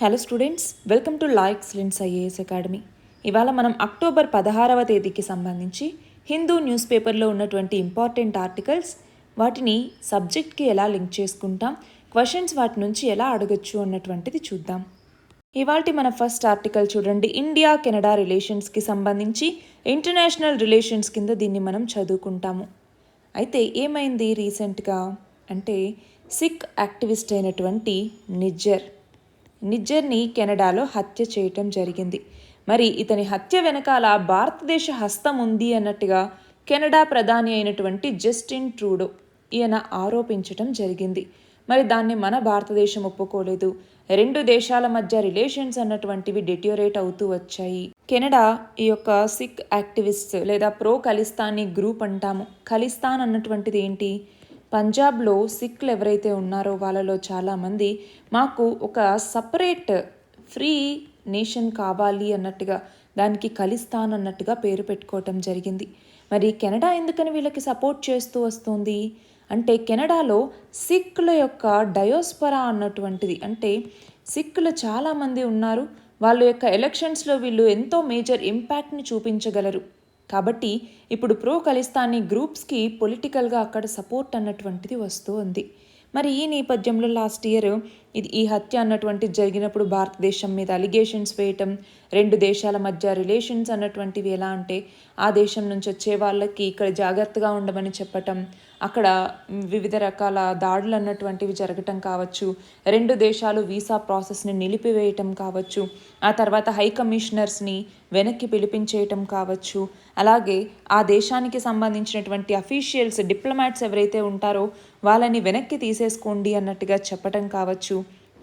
Hello students, welcome to law excellence IAS academy. ఇవాళ మనం October 16వ తేదీకి సంబంధించి హిందూ న్యూస్ పేపర్లో ఉన్నటువంటి ఇంపార్టెంట్ ఆర్టికల్స్, వాటిని సబ్జెక్ట్కి ఎలా లింక్ చేసుకుంటాం, క్వశ్చన్స్ వాటి నుంచి ఎలా అడగచ్చు అన్నటువంటిది చూద్దాం. ఇవాళ మన ఫస్ట్ ఆర్టికల్ చూడండి. ఇండియా కెనడా రిలేషన్స్కి సంబంధించి ఇంటర్నేషనల్ రిలేషన్స్ కింద దీన్ని మనం చదువుకుంటాము. అయితే ఏమైంది రీసెంట్గా అంటే సిక్ యాక్టివిస్ట్ అయినటువంటి నిజ్జర్ని కెనడాలో హత్య చేయటం జరిగింది. మరి ఇతని హత్య వెనకాల భారతదేశ హస్తం ఉంది అన్నట్టుగా కెనడా ప్రధాని అయినటువంటి జస్టిన్ ట్రూడో ఈయన ఆరోపించటం జరిగింది. మరి దాన్ని మన భారతదేశం ఒప్పుకోలేదు. రెండు దేశాల మధ్య రిలేషన్స్ అన్నటువంటివి డెట్యూరేట్ అవుతూ వచ్చాయి. కెనడా ఈ యొక్క సిక్ యాక్టివిస్ట్ లేదా ప్రో ఖలిస్తానీ గ్రూప్ అంటాము. ఖలిస్తాన్ అన్నటువంటిది ఏంటి? పంజాబ్లో సిఖ్లు ఎవరైతే ఉన్నారో వాళ్ళలో చాలామంది మాకు ఒక సపరేట్ ఫ్రీ నేషన్ కావాలి అన్నట్టుగా దానికి ఖలిస్తాన్ అన్నట్టుగా పేరు పెట్టుకోవటం జరిగింది. మరి కెనడా ఎందుకని వీళ్ళకి సపోర్ట్ చేస్తూ వస్తుంది అంటే కెనడాలో సిఖ్ల యొక్క డయోస్పరా అన్నటువంటిది, అంటే సిఖ్లు చాలామంది ఉన్నారు. వాళ్ళ యొక్క ఎలక్షన్స్లో వీళ్ళు ఎంతో మేజర్ ఇంపాక్ట్ని చూపించగలరు. కాబట్టి ఇప్పుడు ప్రో ఖలిస్తానీ గ్రూప్స్కి పొలిటికల్గా అక్కడ సపోర్ట్ అన్నటువంటిది వస్తూ ఉంది. మరి ఈ నేపథ్యంలో లాస్ట్ ఇయర్ ఈ హత్య అన్నటువంటిది జరిగినప్పుడు భారతదేశం మీద అలిగేషన్స్ వేయటం, రెండు దేశాల మధ్య రిలేషన్స్ అన్నటువంటివి ఎలా అంటే ఆ దేశం నుంచి వచ్చే వాళ్ళకి ఇక్కడ జాగ్రత్తగా ఉండమని చెప్పటం, అక్కడ వివిధ రకాల దాడులు అన్నటువంటివి జరగటం కావచ్చు, రెండు దేశాలు వీసా ప్రాసెస్ని నిలిపివేయటం కావచ్చు, ఆ తర్వాత హై కమిషనర్స్ని వెనక్కి పిలిపించేయటం కావచ్చు, అలాగే ఆ దేశానికి సంబంధించినటువంటి అఫీషియల్స్ డిప్లొమాట్స్ ఎవరైతే ఉంటారో వాళ్ళని వెనక్కి తీసేసుకోండి అన్నట్టుగా చెప్పటం కావచ్చు.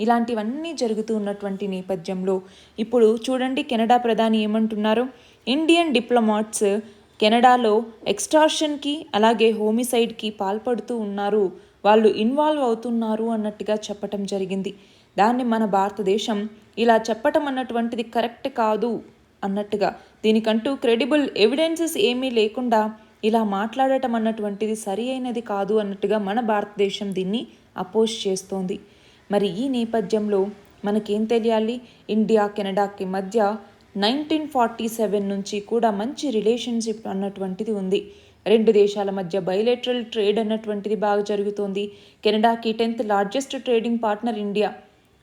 ఇలాంటివన్నీ జరుగుతూ ఉన్నటువంటి నేపథ్యంలో ఇప్పుడు చూడండి కెనడా ప్రధాని ఏమంటున్నారు. ఇండియన్ డిప్లొమాట్స్ కెనడాలో ఎక్స్టార్షన్కి అలాగే హోమిసైడ్కి పాల్పడుతూ ఉన్నారు, వాళ్ళు ఇన్వాల్వ్ అవుతున్నారు అన్నట్టుగా చెప్పటం జరిగింది. దాన్ని మన భారతదేశం ఇలా చెప్పటం అన్నటువంటిది కరెక్ట్ కాదు అన్నట్టుగా, దీనికంటూ క్రెడిబుల్ ఎవిడెన్సెస్ ఏమీ లేకుండా ఇలా మాట్లాడటం అన్నటువంటిది సరి అయినది కాదు అన్నట్టుగా మన భారతదేశం దీన్ని అపోజ్ చేస్తోంది. మరి ఈ నేపథ్యంలో మనకేం తెలియాలి? ఇండియా కెనడాకి మధ్య 1947 నుంచి కూడా మంచి రిలేషన్షిప్ అన్నటువంటిది ఉంది. రెండు దేశాల మధ్య బైలేటరల్ ట్రేడ్ అన్నటువంటిది బాగా జరుగుతోంది. కెనడాకి 10th largest trading partner India.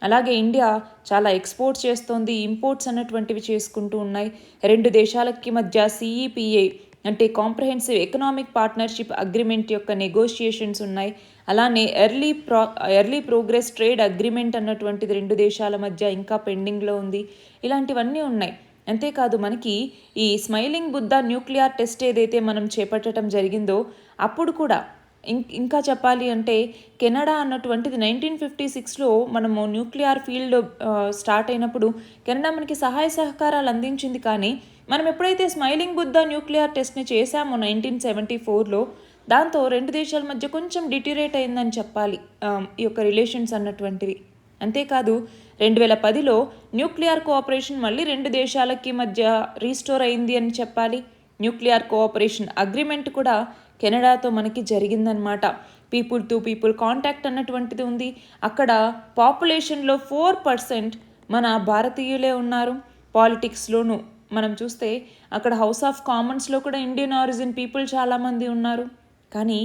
అలాగే ఇండియా చాలా ఎక్స్పోర్ట్స్ చేస్తోంది, ఇంపోర్ట్స్ అన్నటువంటివి చేసుకుంటూ ఉన్నాయి. రెండు దేశాలకి మధ్య CEPA అంటే కాంప్రహెన్సివ్ ఎకనామిక్ పార్ట్నర్షిప్ అగ్రిమెంట్ యొక్క నెగోషియేషన్స్ ఉన్నాయి. అలానే ఎర్లీ ప్రోగ్రెస్ ట్రేడ్ అగ్రిమెంట్ అన్నటువంటిది రెండు దేశాల మధ్య ఇంకా పెండింగ్లో ఉంది. ఇలాంటివన్నీ ఉన్నాయి. అంతేకాదు మనకి ఈ స్మైలింగ్ బుద్ధ న్యూక్లియర్ టెస్ట్ ఏదైతే మనం చేపట్టడం జరిగిందో అప్పుడు కూడా ఇంకా చెప్పాలి అంటే కెనడా అన్నటువంటిది 1956లో మనము న్యూక్లియర్ ఫీల్డ్ స్టార్ట్ అయినప్పుడు కెనడా మనకి సహాయ సహకారాలు అందించింది. కానీ మనం ఎప్పుడైతే స్మైలింగ్ బుద్ధ న్యూక్లియర్ టెస్ట్ని చేశామో 1974లో, దాంతో రెండు దేశాల మధ్య కొంచెం డిటీరేట్ అయిందని చెప్పాలి ఈ యొక్క రిలేషన్స్ అన్నటువంటివి. అంతేకాదు 2010లో న్యూక్లియర్ కోఆపరేషన్ మళ్ళీ రెండు దేశాలకి మధ్య రీస్టోర్ అయింది అని చెప్పాలి. న్యూక్లియర్ కోఆపరేషన్ అగ్రిమెంట్ కూడా కెనడాతో మనకి జరిగిందనమాట. పీపుల్ టు పీపుల్ కాంటాక్ట్ అన్నటువంటిది ఉంది. అక్కడ పాపులేషన్లో 4% మన భారతీయులే ఉన్నారు. పాలిటిక్స్లోనూ మనం చూస్తే అక్కడ హౌస్ ఆఫ్ కామన్స్లో కూడా ఇండియన్ ఆరిజిన్ పీపుల్ చాలామంది ఉన్నారు. కానీ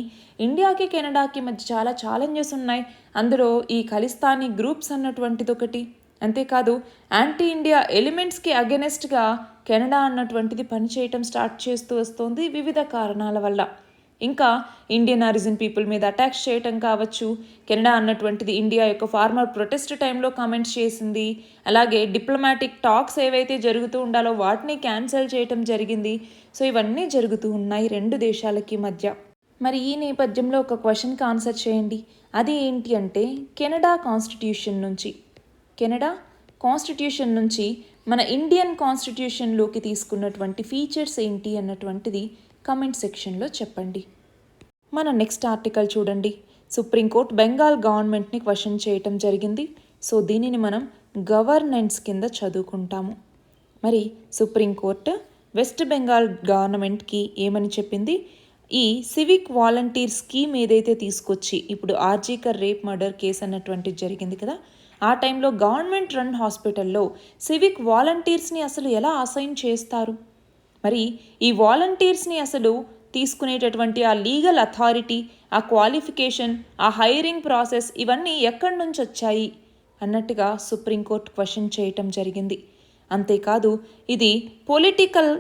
ఇండియాకి కెనడాకి మధ్య చాలా ఛాలెంజెస్ ఉన్నాయి. అందులో ఈ ఖలిస్తానీ గ్రూప్స్ అన్నటువంటిది ఒకటి. అంతేకాదు యాంటీ ఇండియా ఎలిమెంట్స్కి అగెనెస్ట్గా కెనడా అన్నటువంటిది పనిచేయటం స్టార్ట్ చేస్తూ వస్తుంది వివిధ కారణాల వల్ల. ఇంకా ఇండియన్ ఆరిజిన్ పీపుల్ మీద అటాక్స్ చేయటం కావచ్చు. కెనడా అన్నటువంటిది ఇండియా యొక్క ఫార్మర్ ప్రొటెస్ట్ టైంలో కామెంట్స్ చేసింది. అలాగే డిప్లొమాటిక్ టాక్స్ ఏవైతే జరుగుతూ ఉండాలో వాటిని క్యాన్సిల్ చేయటం జరిగింది. సో ఇవన్నీ జరుగుతూ ఉన్నాయి రెండు దేశాలకి మధ్య. మరి ఈ నేపథ్యంలో ఒక క్వశ్చన్కి ఆన్సర్ చేయండి. అది ఏంటి అంటే కెనడా కాన్స్టిట్యూషన్ నుంచి మన ఇండియన్ కాన్స్టిట్యూషన్లోకి తీసుకున్నటువంటి ఫీచర్స్ ఏంటి అన్నటువంటిది కమెంట్ సెక్షన్లో చెప్పండి. మన నెక్స్ట్ ఆర్టికల్ చూడండి. సుప్రీంకోర్టు బెంగాల్ గవర్నమెంట్ని క్వశ్చన్ చేయటం జరిగింది. సో దీనిని మనం గవర్నెన్స్ కింద చదువుకుంటాము. మరి సుప్రీంకోర్టు వెస్ట్ బెంగాల్ గవర్నమెంట్కి ఏమని చెప్పింది? ఈ సివిక్ వాలంటీర్ స్కీమ్ ఏదైతే తీసుకొచ్చి ఇప్పుడు ఆర్జీకర్ రేప్ మర్డర్ కేసు అన్నటువంటిది జరిగింది కదా, ఆ టైంలో గవర్నమెంట్ రన్ హాస్పిటల్లో సివిక్ వాలంటీర్స్ని అసలు ఎలా అసైన్ చేస్తారు? మరి ఈ వాలంటీర్స్ని అసలు తీసుకునేటటువంటి ఆ లీగల్ అథారిటీ, ఆ క్వాలిఫికేషన్, ఆ హైరింగ్ ప్రాసెస్ ఇవన్నీ ఎక్కడి నుంచి వచ్చాయి అన్నట్టుగా సుప్రీంకోర్టు క్వశ్చన్ చేయటం జరిగింది. అంతేకాదు ఇది పొలిటికల్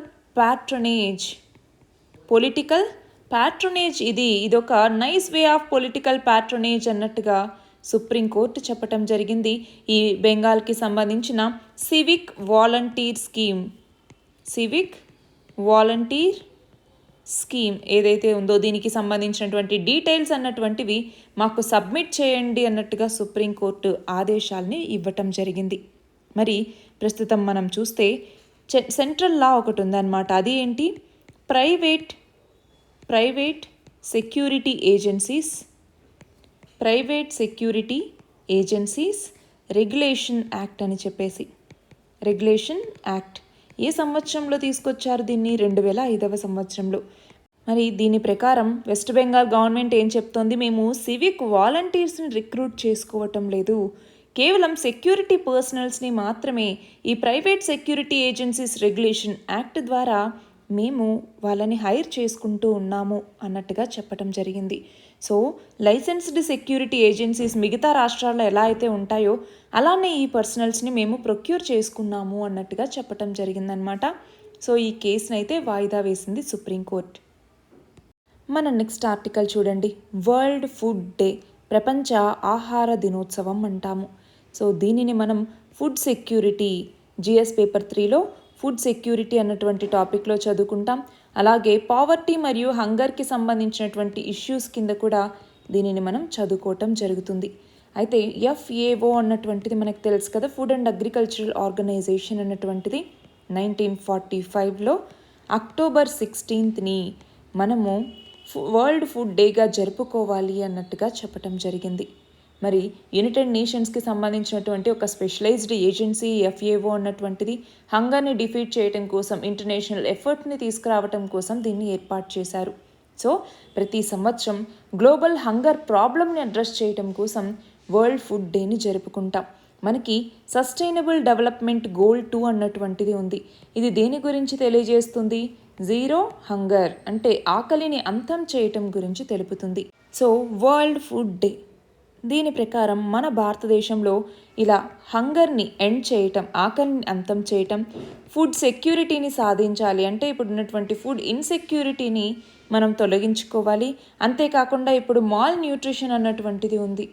ప్యాట్రనేజ్ ఇదొక nice way of political patronage అన్నట్టుగా సుప్రీంకోర్టు చెప్పటం జరిగింది. ఈ బెంగాల్కి సంబంధించిన సివిక్ వాలంటీర్ స్కీమ్ ఏదైతే ఉందో దీనికి సంబంధించినటువంటి డీటెయిల్స్ అన్నటువంటివి మాకు సబ్మిట్ చేయండి అన్నట్టుగా సుప్రీంకోర్టు ఆదేశాల్ని ఇవ్వటం జరిగింది. మరి ప్రస్తుతం మనం చూస్తే సెంట్రల్ లా ఒకటి ఉందన్నమాట. అది ఏంటి? Private security agencies regulation act అని చెప్పేసి. రెగ్యులేషన్ యాక్ట్ ఏ సంవత్సరంలో తీసుకొచ్చారు దీన్ని? 2005వ సంవత్సరంలో. మరి దీని ప్రకారం వెస్ట్ బెంగాల్ గవర్నమెంట్ ఏం చెప్తోంది? మేము సివిక్ వాలంటీర్స్ని రిక్రూట్ చేసుకోవటం లేదు, కేవలం సెక్యూరిటీ పర్సనల్స్ని మాత్రమే ఈ private security agencies regulation act ద్వారా మేము వాళ్ళని హైర్ చేసుకుంటూ ఉన్నాము అన్నట్టుగా చెప్పటం జరిగింది. సో లైసెన్స్డ్ సెక్యూరిటీ ఏజెన్సీస్ మిగతా రాష్ట్రాల్లో ఎలా అయితే ఉంటాయో అలానే ఈ పర్సనల్స్ని మేము ప్రొక్యూర్ చేసుకున్నాము అన్నట్టుగా చెప్పటం జరిగిందనమాట. సో ఈ కేసును అయితే వాయిదా వేసింది సుప్రీంకోర్టు. మన నెక్స్ట్ ఆర్టికల్ చూడండి. వరల్డ్ ఫుడ్ డే, ప్రపంచ ఆహార దినోత్సవం అంటాము. సో దీనిని మనం ఫుడ్ సెక్యూరిటీ, జిఎస్ పేపర్ 3లో ఫుడ్ సెక్యూరిటీ అన్నటువంటి టాపిక్లో చదువుకుంటాం. అలాగే పావర్టీ మరియు హంగర్కి సంబంధించినటువంటి ఇష్యూస్ కింద కూడా దీనిని మనం చదువుకోవటం జరుగుతుంది. అయితే FAO అన్నటువంటిది మనకు తెలుసు కదా, ఫుడ్ అండ్ అగ్రికల్చరల్ ఆర్గనైజేషన్ అన్నటువంటిది 1945లో అక్టోబర్ 16ని మనము వరల్డ్ ఫుడ్ డేగా జరుపుకోవాలి అన్నట్టుగా చెప్పటం జరిగింది. మరి యునైటెడ్ నేషన్స్కి సంబంధించినటువంటి ఒక స్పెషలైజ్డ్ ఏజెన్సీ FAO అన్నటువంటిది హంగర్ని డిఫీట్ చేయడం కోసం, ఇంటర్నేషనల్ ఎఫర్ట్ని తీసుకురావటం కోసం దీన్ని ఏర్పాటు చేశారు. సో ప్రతి సంవత్సరం గ్లోబల్ హంగర్ ప్రాబ్లమ్ని అడ్రస్ చేయడం కోసం వరల్డ్ ఫుడ్ డేని జరుపుకుంటాం. మనకి సస్టైనబుల్ డెవలప్మెంట్ గోల్ 2 అన్నటువంటిది ఉంది. ఇది దేని గురించి తెలియజేస్తుంది? జీరో హంగర్ అంటే ఆకలిని అంతం చేయటం గురించి తెలుపుతుంది. సో వరల్డ్ ఫుడ్ డే దీని ప్రకారం మన భారతదేశంలో ఇలా హంగర్ని ఎండ్ చేయటం, ఆకలిని అంతం చేయటం, ఫుడ్ సెక్యూరిటీని సాధించాలి అంటే ఇప్పుడు ఉన్నటువంటి ఫుడ్ ఇన్సెక్యూరిటీని మనం తొలగించుకోవాలి. అంతేకాకుండా ఇప్పుడు మాల్ న్యూట్రిషన్ అన్నటువంటిది ఉంది.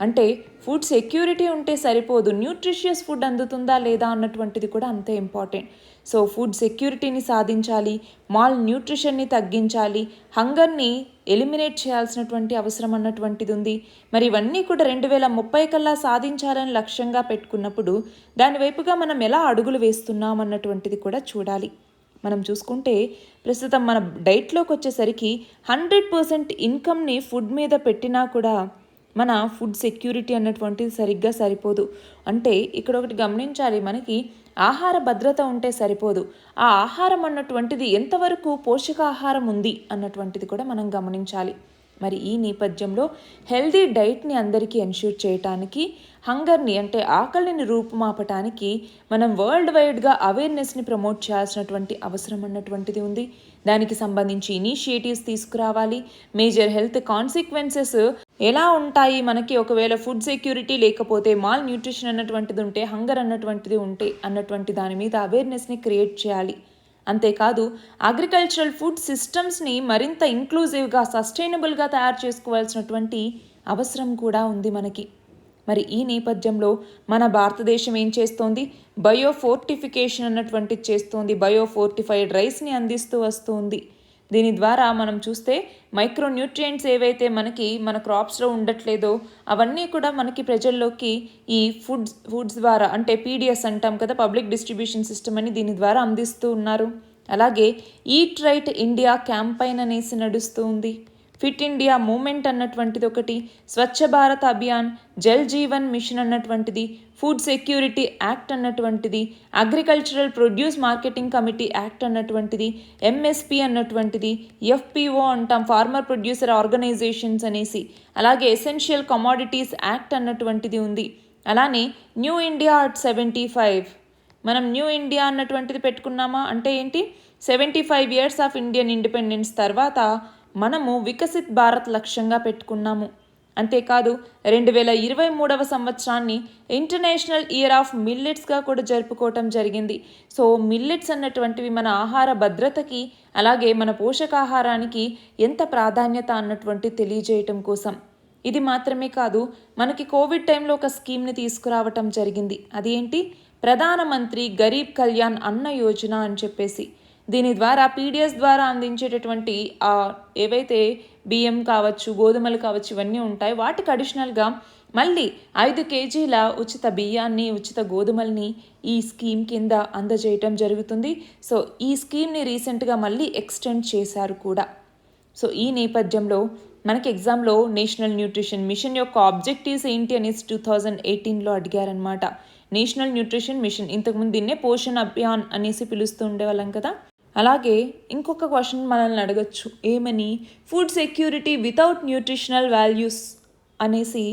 అంటే ఫుడ్ సెక్యూరిటీ ఉంటే సరిపోదు, న్యూట్రిషియస్ ఫుడ్ అందుతుందా లేదా అన్నటువంటిది కూడా అంతే ఇంపార్టెంట్. సో ఫుడ్ సెక్యూరిటీని సాధించాలి, మాల్ న్యూట్రిషన్ని తగ్గించాలి, హంగర్ని ఎలిమినేట్ చేయాల్సినటువంటి అవసరం అన్నటువంటిది ఉంది. మరి ఇవన్నీ కూడా 2030 కల్లా సాధించాలని లక్ష్యంగా పెట్టుకున్నప్పుడు దాని వైపుగా మనం ఎలా అడుగులు వేస్తున్నాం అన్నటువంటిది కూడా చూడాలి. మనం చూసుకుంటే ప్రస్తుతం మన డైట్లోకి వచ్చేసరికి 100% ఇన్కమ్ని ఫుడ్ మీద పెట్టినా కూడా మన ఫుడ్ సెక్యూరిటీ అన్నటువంటిది సరిగ్గా సరిపోదు. అంటే ఇక్కడ ఒకటి గమనించాలి, మనకి ఆహార భద్రత ఉంటే సరిపోదు, ఆ ఆహారం అన్నటువంటిది ఎంతవరకు పోషకాహారం ఉంది అన్నటువంటిది కూడా మనం గమనించాలి. మరి ఈ నేపథ్యంలో హెల్దీ డైట్ని అందరికీ ఎన్ష్యూర్ చేయటానికి, హంగర్ని అంటే ఆకలిని రూపుమాపటానికి మనం వరల్డ్ వైడ్గా అవేర్నెస్ని ప్రమోట్ చేయాల్సినటువంటి అవసరం అన్నటువంటిది ఉంది. దానికి సంబంధించి ఇనిషియేటివ్స్ తీసుకురావాలి. మేజర్ హెల్త్ కాన్సిక్వెన్సెస్ ఎలా ఉంటాయి మనకి ఒకవేళ ఫుడ్ సెక్యూరిటీ లేకపోతే, మాల్ న్యూట్రిషన్ అన్నటువంటిది ఉంటే, హంగర్ అన్నటువంటిది ఉంటే అన్నటువంటి దాని మీద అవేర్నెస్ని క్రియేట్ చేయాలి. అంతేకాదు అగ్రికల్చరల్ ఫుడ్ సిస్టమ్స్ని మరింత ఇంక్లూజివ్గా, సస్టైనబుల్గా తయారు చేసుకోవాల్సినటువంటి అవసరం కూడా ఉంది మనకి. మరి ఈ నేపథ్యంలో మన భారతదేశం ఏం చేస్తోంది? బయోఫోర్టిఫికేషన్ అన్నటువంటిది చేస్తోంది. బయోఫోర్టిఫైడ్ రైస్ని అందిస్తూ వస్తుంది. దీని ద్వారా మనం చూస్తే మైక్రోన్యూట్రియంట్స్ ఏవైతే మన క్రాప్స్లో ఉండట్లేదో అవన్నీ కూడా మనకి ప్రజల్లోకి ఈ ఫుడ్స్ ద్వారా, అంటే PDS అంటాం కదా, పబ్లిక్ డిస్ట్రిబ్యూషన్ సిస్టమ్ అని, దీని ద్వారా అందిస్తూ ఉన్నారు. అలాగే ఈట్ రైట్ ఇండియా క్యాంపైన్ అనేసి నడుస్తూ ఉంది. ఫిట్ ఇండియా మూమెంట్ అన్నటువంటిది ఒకటి, స్వచ్ఛ భారత్ అభియాన్, జల్ జీవన్ మిషన్ అన్నటువంటిది, ఫుడ్ సెక్యూరిటీ యాక్ట్ అన్నటువంటిది, agricultural produce marketing committee act అన్నటువంటిది, MSP అన్నటువంటిది, FPO అంటాం, ఫార్మర్ ప్రొడ్యూసర్ ఆర్గనైజేషన్స్ అనేసి, అలాగే ఎసెన్షియల్ కమోడిటీస్ యాక్ట్ అన్నటువంటిది ఉంది. అలానే న్యూ ఇండియా అట్ 75, మనం న్యూ ఇండియా అన్నటువంటిది పెట్టుకున్నామా అంటే ఏంటి, 75 ఇయర్స్ ఆఫ్ ఇండియన్ ఇండిపెండెన్స్ తర్వాత మనము వికసిత్ భారత్ లక్ష్యంగా పెట్టుకున్నాము. అంతేకాదు 2023వ సంవత్సరాన్ని ఇంటర్నేషనల్ ఇయర్ ఆఫ్ మిల్లెట్స్గా కూడా జరుపుకోవటం జరిగింది. సో మిల్లెట్స్ అన్నటువంటివి మన ఆహార భద్రతకి అలాగే మన పోషకాహారానికి ఎంత ప్రాధాన్యత అన్నటువంటి తెలియజేయటం కోసం. ఇది మాత్రమే కాదు, మనకి కోవిడ్ టైంలో ఒక స్కీమ్ని తీసుకురావటం జరిగింది. అదేంటి, ప్రధానమంత్రి గరీబ్ కళ్యాణ్ అన్న యోజన అని చెప్పేసి. దీని ద్వారా పీడిఎస్ ద్వారా అందించేటటువంటి ఏవైతే బియ్యం కావచ్చు, గోధుమలు కావచ్చు, ఇవన్నీ ఉంటాయి. వాటికి అడిషనల్గా మళ్ళీ 5 కేజీల ఉచిత బియ్యాన్ని, ఉచిత గోధుమల్ని ఈ స్కీమ్ కింద అందజేయటం జరుగుతుంది. సో ఈ స్కీమ్ని రీసెంట్గా మళ్ళీ ఎక్స్టెండ్ చేశారు కూడా. సో ఈ నేపథ్యంలో మనకి ఎగ్జామ్లో నేషనల్ న్యూట్రిషన్ మిషన్ యొక్క ఆబ్జెక్టివ్స్ ఏంటి అనేసి 2018లో అడిగారనమాట. నేషనల్ న్యూట్రిషన్ మిషన్, ఇంతకుముందు దీన్నే పోషణ్ అభియాన్ అనేసి పిలుస్తూ ఉండేవాళ్ళం కదా. అలాగే ఇంకొక క్వశ్చన్ మనల్ని అడగచ్చు, ఏమని, food security without nutritional values అనేసి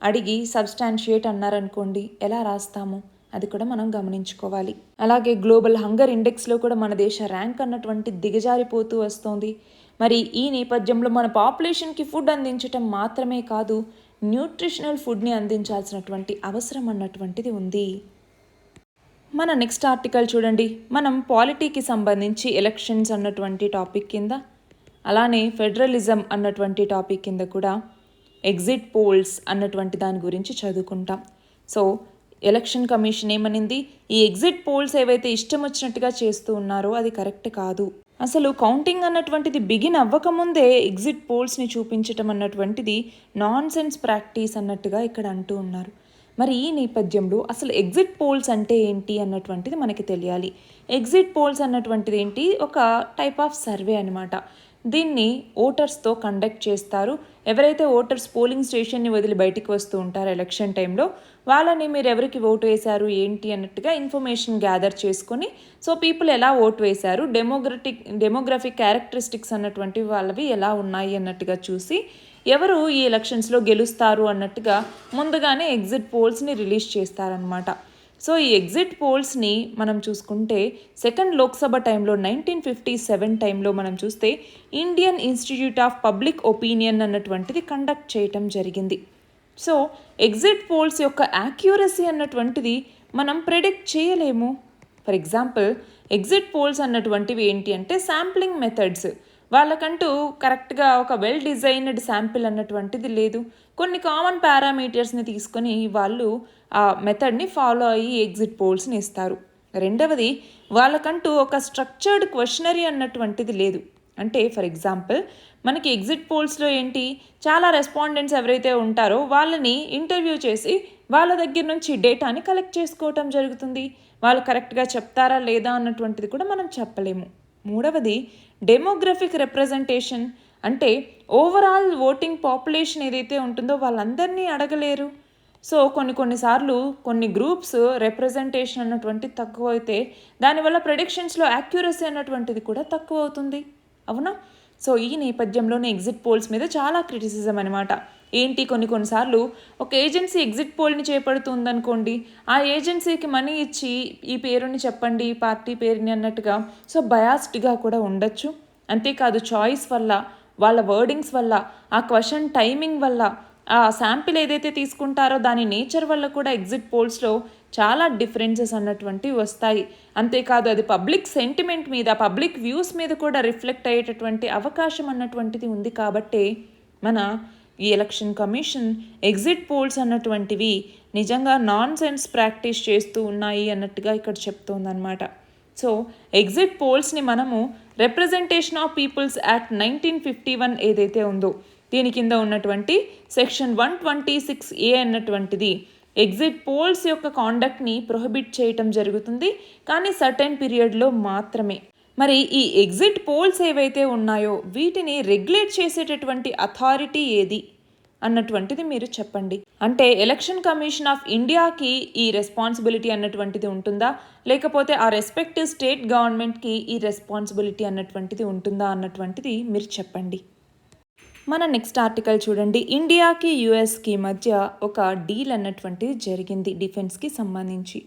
అడిగి సబ్స్టాన్షియేట్ అన్నారనుకోండి, ఎలా రాస్తాము అది కూడా మనం గమనించుకోవాలి. అలాగే గ్లోబల్ హంగర్ ఇండెక్స్లో కూడా మన దేశ ర్యాంక్ అన్నటువంటి దిగజారిపోతూ వస్తుంది. మరి ఈ నేపథ్యంలో మన పాపులేషన్కి ఫుడ్ అందించటం మాత్రమే కాదు, న్యూట్రిషనల్ ఫుడ్ని అందించాల్సినటువంటి అవసరం అన్నటువంటిది ఉంది. మన నెక్స్ట్ ఆర్టికల్ చూడండి. మనం పాలిటీకి సంబంధించి ఎలక్షన్స్ అన్నటువంటి టాపిక్ కింద, అలానే ఫెడరలిజం అన్నటువంటి టాపిక్ కింద కూడా ఎగ్జిట్ పోల్స్ అన్నటువంటి దాని గురించి చదువుకుంటాం. సో ఎలక్షన్ కమిషన్ ఏమనింది, ఈ ఎగ్జిట్ పోల్స్ ఏవైతే ఇష్టం వచ్చినట్టుగా చేస్తూ ఉన్నారో అది కరెక్ట్ కాదు. అసలు కౌంటింగ్ అన్నటువంటిది బిగిన్ అవ్వకముందే ఎగ్జిట్ పోల్స్ని చూపించటం అన్నటువంటిది నాన్ సెన్స్ ప్రాక్టీస్ అన్నట్టుగా ఇక్కడ అంటూ ఉన్నారు. మరి ఈ నేపథ్యంలో అసలు ఎగ్జిట్ పోల్స్ అంటే ఏంటి అన్నటువంటిది మనకి తెలియాలి. ఎగ్జిట్ పోల్స్ అన్నటువంటిది ఏంటి, ఒక టైప్ ఆఫ్ సర్వే అనమాట. దీన్ని ఓటర్స్తో కండక్ట్ చేస్తారు. ఎవరైతే ఓటర్స్ పోలింగ్ స్టేషన్ని వదిలి బయటికి వస్తూ ఉంటారో ఎలక్షన్ టైంలో, వాళ్ళని మీరు ఎవరికి ఓటు వేశారు ఏంటి అన్నట్టుగా ఇన్ఫర్మేషన్ గ్యాదర్ చేసుకొని, సో పీపుల్ ఎలా ఓటు వేశారు, డెమోగ్రఫిక్ క్యారెక్టరిస్టిక్స్ అన్నటువంటి వాళ్ళవి ఎలా ఉన్నాయి అన్నట్టుగా చూసి ఎవరు ఈ ఎలక్షన్స్లో గెలుస్తారు అన్నట్టుగా ముందుగానే ఎగ్జిట్ పోల్స్ని రిలీజ్ చేస్తారనమాట. సో ఈ ఎగ్జిట్ పోల్స్ని మనం చూసుకుంటే సెకండ్ లోక్సభ టైంలో 1957 టైంలో మనం చూస్తే Indian institute of public opinion అన్నటువంటిది కండక్ట్ చేయటం జరిగింది. సో ఎగ్జిట్ పోల్స్ యొక్క యాక్యురసీ అన్నటువంటిది మనం ప్రెడిక్ట్ చేయలేము. ఫర్ ఎగ్జాంపుల్, ఎగ్జిట్ పోల్స్ అన్నటువంటివి ఏంటి అంటే శాంప్లింగ్ మెథడ్స్. వాళ్ళకంటూ కరెక్ట్గా ఒక వెల్ డిజైన్డ్ శాంపిల్ అన్నటువంటిది లేదు. కొన్ని కామన్ పారామీటర్స్ని తీసుకొని వాళ్ళు ఆ మెథడ్ని ఫాలో అయ్యి ఎగ్జిట్ పోల్స్ని ఇస్తారు. రెండవది, వాళ్ళకంటూ ఒక స్ట్రక్చర్డ్ క్వశ్చనరీ అన్నటువంటిది లేదు. అంటే ఫర్ ఎగ్జాంపుల్, మనకి ఎగ్జిట్ పోల్స్లో ఏంటి, చాలా రెస్పాండెంట్స్ ఎవరైతే ఉంటారో వాళ్ళని ఇంటర్వ్యూ చేసి వాళ్ళ దగ్గర నుంచి డేటాని కలెక్ట్ చేసుకోవటం జరుగుతుంది. వాళ్ళు కరెక్ట్గా చెప్తారా లేదా అన్నటువంటిది కూడా మనం చెప్పలేము. మూడవది, డెమోగ్రఫిక్ రిప్రజెంటేషన్, అంటే ఓవరాల్ ఓటింగ్ పాపులేషన్ ఏదైతే ఉంటుందో వాళ్ళందరినీ అడగలేరు. సో కొన్నిసార్లు కొన్ని గ్రూప్స్ రిప్రజెంటేషన్ అన్నటువంటిది తక్కువ అయితే దానివల్ల ప్రెడిక్షన్స్లో యాక్యురసీ అన్నటువంటిది కూడా తక్కువ అవుతుంది, అవునా. సో ఈ నేపథ్యంలోనే ఎగ్జిట్ పోల్స్ మీద చాలా క్రిటిసిజం అనమాట. ఏంటి, కొన్నిసార్లు ఒక ఏజెన్సీ ఎగ్జిట్ పోల్ని చేపడుతుందనుకోండి, ఆ ఏజెన్సీకి మనీ ఇచ్చి ఈ పేరుని చెప్పండి, ఈ పార్టీ పేరుని అన్నట్టుగా, సో బయాస్డ్గా కూడా ఉండొచ్చు. అంతేకాదు చాయిస్ వల్ల, వాళ్ళ వర్డింగ్స్ వల్ల, ఆ క్వశ్చన్ టైమింగ్ వల్ల, ఆ శాంపిల్ ఏదైతే తీసుకుంటారో దాని నేచర్ వల్ల కూడా ఎగ్జిట్ పోల్స్లో చాలా డిఫరెన్సెస్ అన్నటువంటివి వస్తాయి. అంతేకాదు అది పబ్లిక్ సెంటిమెంట్ మీద, పబ్లిక్ వ్యూస్ మీద కూడా రిఫ్లెక్ట్ అయ్యేటటువంటి అవకాశం అన్నటువంటిది ఉంది. కాబట్టి మన ఈ ఎలక్షన్ కమిషన్ ఎగ్జిట్ పోల్స్ అన్నటువంటివి నిజంగా నాన్ సెన్స్ ప్రాక్టీస్ చేస్తూ ఉన్నాయి అన్నట్టుగా ఇక్కడ చెప్తోందనమాట. సో ఎగ్జిట్ పోల్స్ని మనము రిప్రజెంటేషన్ ఆఫ్ పీపుల్స్ యాక్ట్ 1951 ఏదైతే ఉందో దీని కింద ఉన్నటువంటి సెక్షన్ 126A అన్నటువంటిది ఎగ్జిట్ పోల్స్ యొక్క కాండక్ట్ని ప్రొహిబిట్ చేయటం జరుగుతుంది, కానీ సర్టెన్ పీరియడ్లో మాత్రమే. మరి ఈ ఎగ్జిట్ పోల్స్ ఏవైతే ఉన్నాయో వీటిని రెగ్యులేట్ చేసేటటువంటి అథారిటీ ఏది అన్నటువంటిది మీరు చెప్పండి. అంటే ఎలక్షన్ కమిషన్ ఆఫ్ ఇండియాకి ఈ రెస్పాన్సిబిలిటీ అన్నటువంటిది ఉంటుందా, లేకపోతే ఆ రెస్పెక్టివ్ స్టేట్ గవర్నమెంట్కి ఈ రెస్పాన్సిబిలిటీ అన్నటువంటిది ఉంటుందా అన్నటువంటిది మీరు చెప్పండి. మన నెక్స్ట్ ఆర్టికల్ చూడండి. ఇండియాకి యుఎస్కి మధ్య ఒక డీల్ అన్నటువంటిది జరిగింది డిఫెన్స్కి సంబంధించి.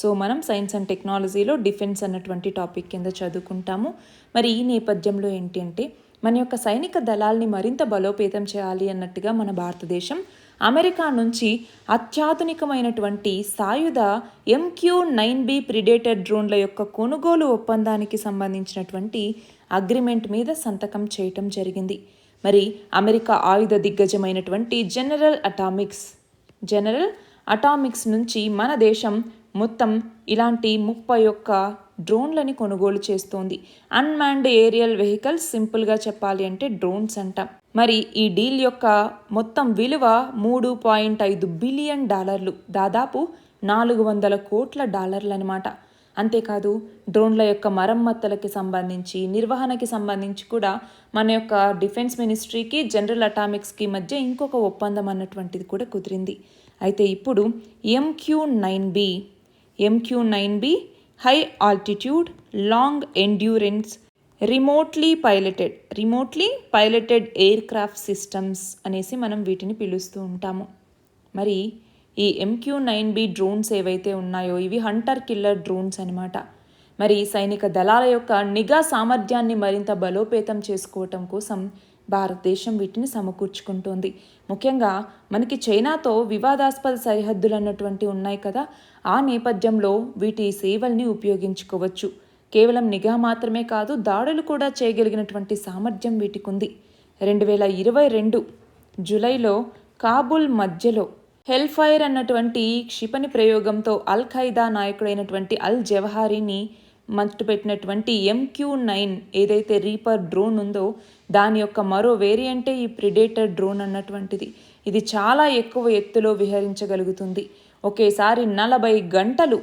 సో మనం సైన్స్ అండ్ టెక్నాలజీలో డిఫెన్స్ అన్నటువంటి టాపిక్ కింద చదువుకుంటాము. మరి ఈ నేపథ్యంలో ఏంటి అంటే మన యొక్క సైనిక దళాల్ని మరింత బలోపేతం చేయాలి అన్నట్టుగా మన భారతదేశం అమెరికా నుంచి అత్యాధునికమైనటువంటి సాయుధ MQ-9B ప్రిడేటర్ డ్రోన్ల యొక్క కొనుగోలు ఒప్పందానికి సంబంధించినటువంటి అగ్రిమెంట్ మీద సంతకం చేయటం జరిగింది. మరి అమెరికా ఆయుధ దిగ్గజమైనటువంటి జనరల్ అటామిక్స్ నుంచి మన దేశం మొత్తం ఇలాంటి 31 డ్రోన్లని కొనుగోలు చేస్తోంది. అన్మాన్డ్ ఏరియల్ వెహికల్స్, సింపుల్గా చెప్పాలి అంటే డ్రోన్స్ అంటాం. మరి ఈ డీల్ యొక్క మొత్తం విలువ $3.5 బిలియన్, దాదాపు $400 కోట్ల అనమాట. అంతేకాదు డ్రోన్ల యొక్క మరమ్మతులకి సంబంధించి, నిర్వహణకి సంబంధించి కూడా మన యొక్క డిఫెన్స్ మినిస్ట్రీకి జనరల్ అటామిక్స్కి మధ్య ఇంకొక ఒప్పందం అన్నటువంటిది కూడా కుదిరింది. అయితే ఇప్పుడు MQ-9B high altitude long endurance remotely piloted air craft systems అనేసి మనం వీటిని పిలుస్తూ ఉంటాము. మరి ఈ MQ-9B డ్రోన్స్ ఏవైతే ఉన్నాయో ఇవి హంటర్ కిల్లర్ డ్రోన్స్ అనమాట. మరి సైనిక దళాల యొక్క నిఘా సామర్థ్యాన్ని మరింత బలోపేతం చేసుకోవటం కోసం భారతదేశం వీటిని సమకూర్చుకుంటోంది. ముఖ్యంగా మనకి చైనాతో వివాదాస్పద సరిహద్దులు అన్నటువంటి ఉన్నాయి కదా, ఆ నేపథ్యంలో వీటి సేవల్ని ఉపయోగించుకోవచ్చు. కేవలం నిఘా మాత్రమే కాదు, దాడులు కూడా చేయగలిగినటువంటి సామర్థ్యం వీటికి ఉంది. 2022 జూలైలో కాబూల్ మధ్యలో హెల్ఫైర్ అన్నటువంటి క్షిపణి ప్రయోగంతో అల్ ఖైదా నాయకుడైనటువంటి అల్ జవహారీని మట్టుపెట్టినటువంటి MQ-9 ఏదైతే రీపర్ డ్రోన్ ఉందో దాని యొక్క మరో వేరియంటే ఈ ప్రిడేటర్ డ్రోన్ అన్నటువంటిది. ఇది చాలా ఎక్కువ ఎత్తులో విహరించగలుగుతుంది. ఒకేసారి 40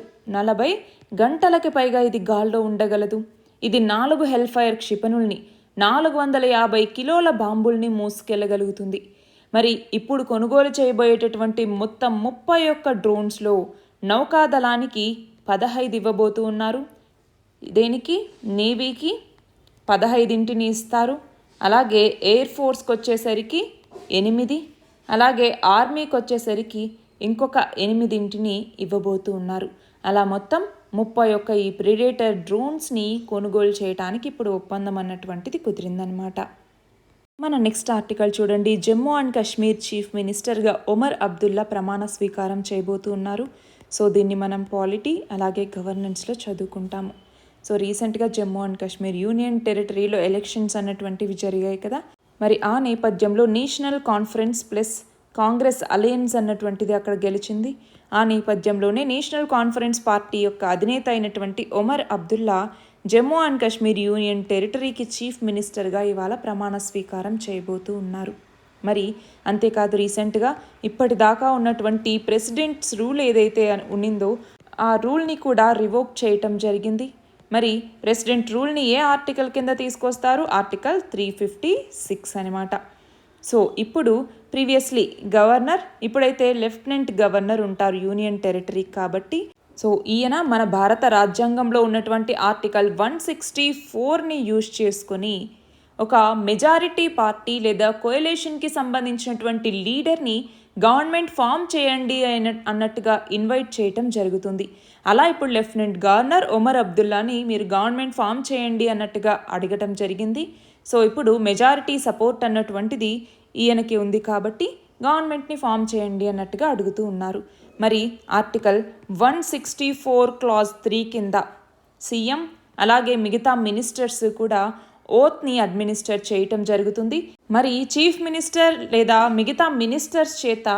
గంటలకి పైగా ఇది గాల్లో ఉండగలదు. ఇది 4 హెల్ఫైర్ క్షిపణుల్ని, 450 కిలోల బాంబుల్ని మోసుకెళ్లగలుగుతుంది. మరి ఇప్పుడు కొనుగోలు చేయబోయేటటువంటి మొత్తం 31 డ్రోన్స్లో నౌకాదళానికి 15 ఇవ్వబోతూ ఉన్నారు. దేనికి? నేవీకి 15 ఇస్తారు. అలాగే ఎయిర్ ఫోర్స్కి వచ్చేసరికి 8, అలాగే ఆర్మీకి వచ్చేసరికి ఇంకొక 8 ఇవ్వబోతూ ఉన్నారు. అలా మొత్తం 31 ఈ ప్రిడేటర్ డ్రోన్స్ని కొనుగోలు చేయడానికి ఇప్పుడు ఒప్పందం అన్నటువంటిది కుదిరిందనమాట. మన నెక్స్ట్ ఆర్టికల్ చూడండి. జమ్మూ అండ్ కాశ్మీర్ చీఫ్ మినిస్టర్గా ఒమర్ అబ్దుల్లా ప్రమాణ స్వీకారం చేయబోతూ ఉన్నారు. సో దీన్ని మనం పాలిటీ అలాగే గవర్నెన్స్లో చదువుకుంటాము. సో రీసెంట్గా జమ్మూ అండ్ కాశ్మీర్ యూనియన్ టెరిటరీలో ఎలక్షన్స్ అన్నటువంటివి జరిగాయి కదా. మరి ఆ నేపథ్యంలో నేషనల్ కాన్ఫరెన్స్ ప్లస్ కాంగ్రెస్ అలయన్స్ అన్నటువంటిది అక్కడ గెలిచింది. ఆ నేపథ్యంలోనే నేషనల్ కాన్ఫరెన్స్ పార్టీ యొక్క అధినేత అయినటువంటి ఒమర్ అబ్దుల్లా జమ్మూ అండ్ కాశ్మీర్ యూనియన్ టెరిటరీకి చీఫ్ మినిస్టర్గా ఇవాళ ప్రమాణ స్వీకారం చేయబోతూ ఉన్నారు. మరి అంతేకాదు రీసెంట్గా ఇప్పటిదాకా ఉన్నటువంటి ప్రెసిడెంట్స్ రూల్ ఏదైతే ఉన్నిందో ఆ రూల్ని కూడా రివోక్ చేయటం జరిగింది. మరి ప్రెసిడెంట్ రూల్ని ఏ ఆర్టికల్ కింద తీసుకొస్తారు? ఆర్టికల్ 356 అనమాట. సో ఇప్పుడు ప్రీవియస్లీ గవర్నర్, ఇప్పుడైతే లెఫ్టినెంట్ గవర్నర్ ఉంటారు యూనియన్ టెరిటరీ కాబట్టి. సో ఈయన మన భారత రాజ్యాంగంలో ఉన్నటువంటి ఆర్టికల్ 164ని యూజ్ చేసుకొని ఒక మెజారిటీ పార్టీ లేదా కోయలేషన్కి సంబంధించినటువంటి లీడర్ని గవర్నమెంట్ ఫామ్ చేయండి అన్నట్టుగా ఇన్వైట్ చేయటం జరుగుతుంది. అలా ఇప్పుడు లెఫ్టినెంట్ గవర్నర్ ఒమర్ అబ్దుల్లాని మీరు గవర్నమెంట్ ఫామ్ చేయండి అన్నట్టుగా అడగటం జరిగింది. సో ఇప్పుడు మెజారిటీ సపోర్ట్ అన్నటువంటిది ఈయనకి ఉంది కాబట్టి గవర్నమెంట్ని ఫామ్ చేయండి అన్నట్టుగా అడుగుతూ ఉన్నారు. మరి ఆర్టికల్ 164 క్లాజ్ 3 కింద సీఎం అలాగే మిగతా మినిస్టర్స్ కూడా ఓత్ని అడ్మినిస్టర్ చేయటం జరుగుతుంది. మరి చీఫ్ మినిస్టర్ లేదా మిగతా మినిస్టర్స్ చేత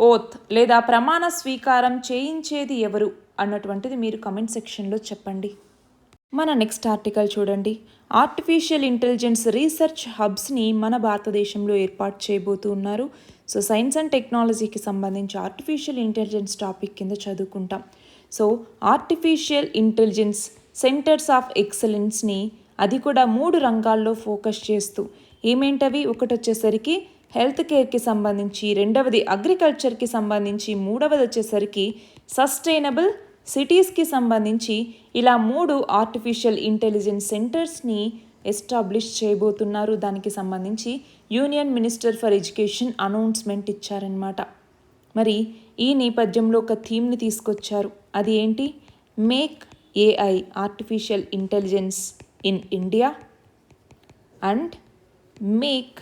ఓత్ లేదా ప్రమాణ స్వీకారం చేయించేది ఎవరు అన్నటువంటిది మీరు కమెంట్ సెక్షన్లో చెప్పండి. మన నెక్స్ట్ ఆర్టికల్ చూడండి. ఆర్టిఫిషియల్ ఇంటెలిజెన్స్ రీసెర్చ్ హబ్స్ని మన భారతదేశంలో ఏర్పాటు చేయబోతూ ఉన్నారు. సో సైన్స్ అండ్ టెక్నాలజీకి సంబంధించి ఆర్టిఫిషియల్ ఇంటెలిజెన్స్ టాపిక్ కింద చదువుకుంటాం. So artificial intelligence centres of ఎక్సలెన్స్ని అది కూడా 3 రంగాల్లో ఫోకస్ చేస్తూ ఏమేంటవి? ఒకటి వచ్చేసరికి హెల్త్ కేర్కి సంబంధించి, రెండవది అగ్రికల్చర్కి సంబంధించి, మూడవది వచ్చేసరికి సస్టైనబుల్ సిటీస్కి సంబంధించి ఇలా 3 ఆర్టిఫిషియల్ ఇంటెలిజెన్స్ సెంటర్స్ని ఎస్టాబ్లిష్ చేయబోతున్నారు. దానికి సంబంధించి union minister for education announcement ఇచ్చారనమాట. మరి ఈ నేపథ్యంలో ఒక థీమ్ని తీసుకొచ్చారు. అది ఏంటి? Make AI artificial intelligence in India and make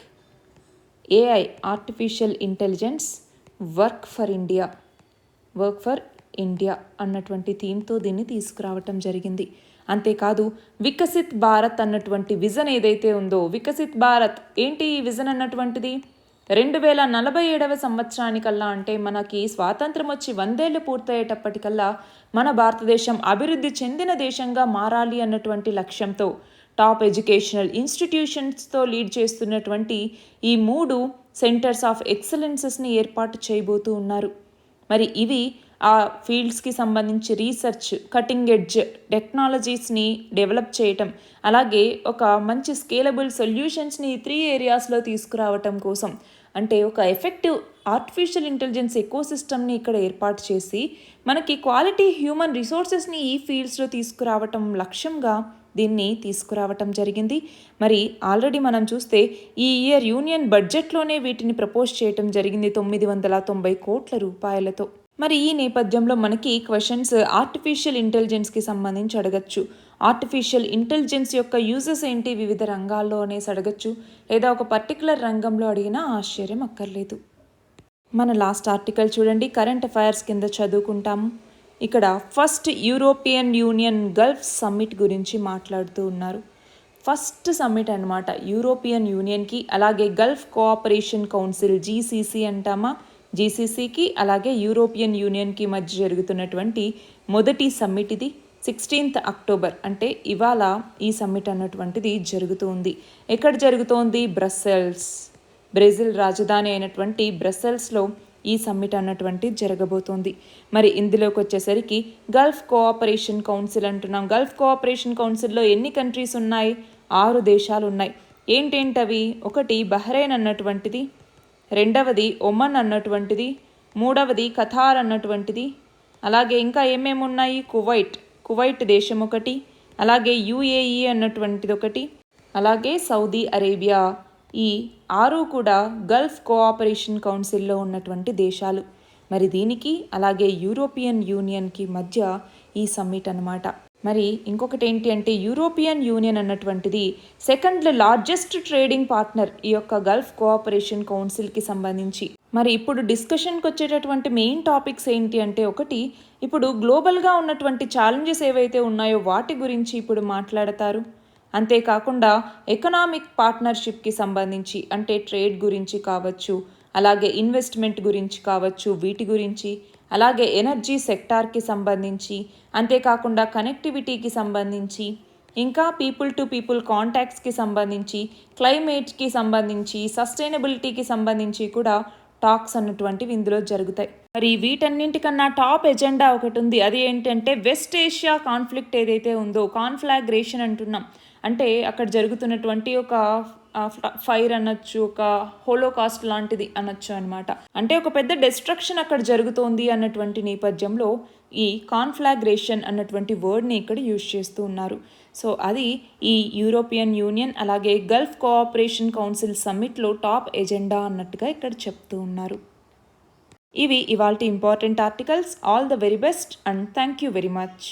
AI artificial intelligence work for India అన్నటువంటి థీమ్తో దీన్ని తీసుకురావటం జరిగింది. అంతేకాదు వికసిత్ భారత్ అన్నటువంటి విజన్ ఏదైతే ఉందో, వికసిత్ భారత్ ఏంటి ఈ విజన్ అన్నటువంటిది? 2047 సంవత్సరానికల్లా, అంటే మనకి స్వాతంత్రం వచ్చి 100 ఏళ్ళు పూర్తయ్యేటప్పటికల్లా మన భారతదేశం అభివృద్ధి చెందిన దేశంగా మారాలి అన్నటువంటి లక్ష్యంతో టాప్ ఎడ్యుకేషనల్ ఇన్స్టిట్యూషన్స్తో లీడ్ చేస్తున్నటువంటి ఈ 3 సెంటర్స్ ఆఫ్ ఎక్సలెన్సెస్ని ఏర్పాటు చేయబోతూ ఉన్నారు. మరి ఇవి ఆ ఫీల్డ్స్కి సంబంధించి రీసెర్చ్, కటింగ్ ఎడ్జ్ టెక్నాలజీస్ని డెవలప్ చేయటం, అలాగే ఒక మంచి స్కేలబుల్ సొల్యూషన్స్ని 3 ఏరియాస్లో తీసుకురావటం కోసం, అంటే ఒక ఎఫెక్టివ్ ఆర్టిఫిషియల్ ఇంటెలిజెన్స్ ఎకోసిస్టమ్ని ఇక్కడ ఏర్పాటు చేసి మనకి క్వాలిటీ హ్యూమన్ రిసోర్సెస్ని ఈ ఫీల్డ్స్లో తీసుకురావటం లక్ష్యంగా దీన్ని తీసుకురావటం జరిగింది. మరి ఆల్రెడీ మనం చూస్తే ఈ ఇయర్ యూనియన్ బడ్జెట్లోనే వీటిని ప్రపోజ్ చేయటం జరిగింది 990 కోట్ల రూపాయలతో. మరి ఈ నేపథ్యంలో మనకి క్వశ్చన్స్ ఆర్టిఫిషియల్ ఇంటెలిజెన్స్కి సంబంధించి అడగచ్చు. ఆర్టిఫిషియల్ ఇంటెలిజెన్స్ యొక్క యూజెస్ ఏంటి వివిధ రంగాల్లో అనేసి అడగచ్చు, లేదా ఒక పర్టికులర్ రంగంలో అడిగినా ఆశ్చర్యం అక్కర్లేదు. మన లాస్ట్ ఆర్టికల్ చూడండి, కరెంట్ అఫైర్స్ కింద చదువుకుంటాము. ఇక్కడ first European union Gulf summit గురించి మాట్లాడుతూ ఉన్నారు. ఫస్ట్ సమ్మిట్ అన్నమాట యూరోపియన్ యూనియన్కి, అలాగే గల్ఫ్ కోఆపరేషన్ కౌన్సిల్ జీసీసీ అంటామా, జీసీసీకి అలాగే యూరోపియన్ యూనియన్కి మధ్య జరుగుతున్నటువంటి మొదటి సమ్మిట్ ఇది. 16th అక్టోబర్, అంటే ఇవాళ ఈ సమ్మిట్ అన్నటువంటిది జరుగుతూ ఉంది. ఎక్కడ జరుగుతోంది? బ్రెజిల్ రాజధాని అయినటువంటి బ్రసెల్స్లో ఈ సమ్మిట్ అన్నటువంటి జరగబోతోంది. మరి ఇందులోకి వచ్చేసరికి గల్ఫ్ కోఆపరేషన్ కౌన్సిల్ అంటున్నాం. గల్ఫ్ కోఆపరేషన్ కౌన్సిల్లో ఎన్ని కంట్రీస్ ఉన్నాయి? 6 దేశాలు ఉన్నాయి. ఏంటేంటవి? ఒకటి బహ్రెయిన్ అన్నటువంటిది, రెండవది ఒమన్ అన్నటువంటిది, మూడవది ఖతార్ అన్నటువంటిది, అలాగే ఇంకా ఏమేమి ఉన్నాయి? కువైట్ దేశం ఒకటి, అలాగే యుఏఈ అన్నటువంటిది ఒకటి, అలాగే సౌదీ అరేబియా. ఈ 6 కూడా గల్ఫ్ కోఆపరేషన్ కౌన్సిల్లో ఉన్నటువంటి దేశాలు. మరి దీనికి అలాగే యూరోపియన్ యూనియన్కి మధ్య ఈ సమ్మిట్ అన్నమాట. మరి ఇంకొకటి ఏంటి అంటే యూరోపియన్ యూనియన్ అన్నటువంటిది సెకండ్ లార్జెస్ట్ ట్రేడింగ్ పార్ట్నర్ ఈ యొక్క గల్ఫ్ కోఆపరేషన్ కౌన్సిల్కి సంబంధించి. మరి ఇప్పుడు డిస్కషన్కి వచ్చేటటువంటి మెయిన్ టాపిక్స్ ఏంటి అంటే, ఒకటి ఇప్పుడు గ్లోబల్గా ఉన్నటువంటి ఛాలెంజెస్ ఏవైతే ఉన్నాయో వాటి గురించి ఇప్పుడు మాట్లాడతారు. అంతేకాకుండా ఎకనామిక్ పార్ట్నర్షిప్కి సంబంధించి, అంటే ట్రేడ్ గురించి కావచ్చు, అలాగే ఇన్వెస్ట్మెంట్ గురించి కావచ్చు, వీటి గురించి, అలాగే ఎనర్జీ సెక్టార్కి సంబంధించి, అంతేకాకుండా కనెక్టివిటీకి సంబంధించి, ఇంకా పీపుల్ టు పీపుల్ కాంటాక్ట్స్కి సంబంధించి, క్లైమేట్కి సంబంధించి, సస్టైనబిలిటీకి సంబంధించి కూడా టాక్స్ అన్నటువంటివి ఇందులో జరుగుతాయి. మరి వీటన్నింటికన్నా టాప్ ఎజెండా ఒకటి ఉంది. అది ఏంటంటే వెస్ట్ ఏషియా కాన్ఫ్లిక్ట్ ఏదైతే ఉందో, కాన్ఫ్లాగ్రేషన్ అంటున్నాం. అంటే అక్కడ జరుగుతున్నటువంటి ఒక ఫైర్ అనొచ్చు, ఒక హోలోకాస్ట్ లాంటిది అనొచ్చు అనమాట. అంటే ఒక పెద్ద డిస్ట్రక్షన్ అక్కడ జరుగుతోంది అన్నటువంటి నేపథ్యంలో ఈ కాన్ఫ్లాగ్రేషన్ అన్నటువంటి వర్డ్ని ఇక్కడ యూజ్ చేస్తూ ఉన్నారు. సో అది ఈ యూరోపియన్ యూనియన్ అలాగే గల్ఫ్ కోఆపరేషన్ కౌన్సిల్ సమ్మిట్లో టాప్ ఎజెండా అన్నట్టుగా ఇక్కడ చెప్తూ ఉన్నారు. ఇవి ఇవాల్టి important articles. All the very best and thank you very much.